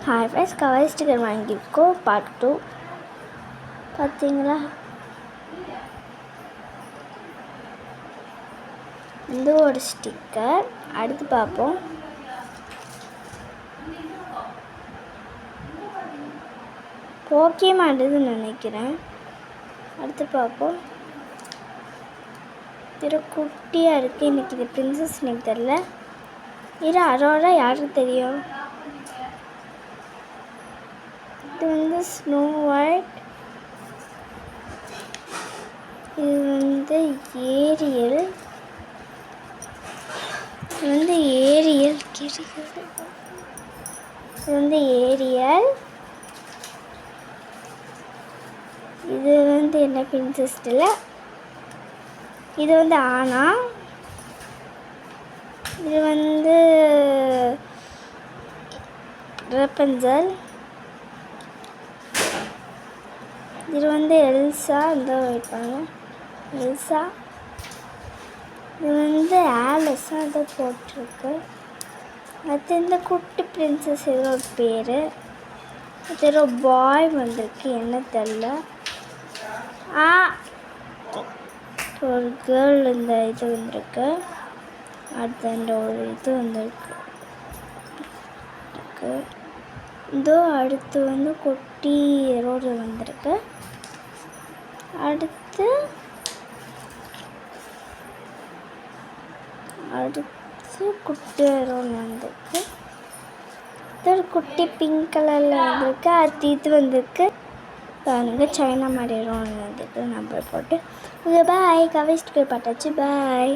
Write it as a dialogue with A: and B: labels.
A: Hi friends, cover sticker வாங்கியிருக்கோ part 2 பார்த்தீங்களா? இந்த ஒரு ஸ்டிக்கர். அடுத்து பார்ப்போம். போக்கே மாட்டேதுன்னு நினைக்கிறேன். அடுத்து பார்ப்போம். திரு குட்டியாக இருக்குது. எனக்கு இது பிரின்சஸ் நேம் தெரில. இது அரோரா யாருக்கு தெரியும்? இது வந்து ஸ்னோ ஒயிட். இது வந்து ஏரியல். இது வந்து ஏரியல். இது வந்து ஏரியல். இது வந்து என்ன பிரின்சஸ் இல்லை. இது வந்து ஆனா. இது வந்து ரேபன்சல். இது வந்து எல்சா. இந்த வைப்பாங்க எல்சா. இது வந்து ஆலிஸா அதை போட்டிருக்கு. அது இந்த குட்டி பிரின்சஸ் ஏதோ ஒரு பேர். அது ஏதோ பாய் வந்திருக்கு, என்ன தெரில. ஒரு கேர்ள் இந்த இது வந்திருக்கு. அடுத்த இந்த ஒரு இது வந்திருக்கு. இதோ அடுத்து வந்து குட்டி ரோடு வந்திருக்கு. அடுத்து குட்டி ரோடு வந்திருக்கு. இது ஒரு குட்டி பிங்க் கலரில் வந்திருக்கு. அடுத்து இது வந்திருக்கு பாருங்க, சைனா மாதிரி ரோடு வந்திருக்கு. நம்பர் போட்டு. Okay bye. கவர் ஸ்டிக்கர் பார்த்தாச்சு. பாய்.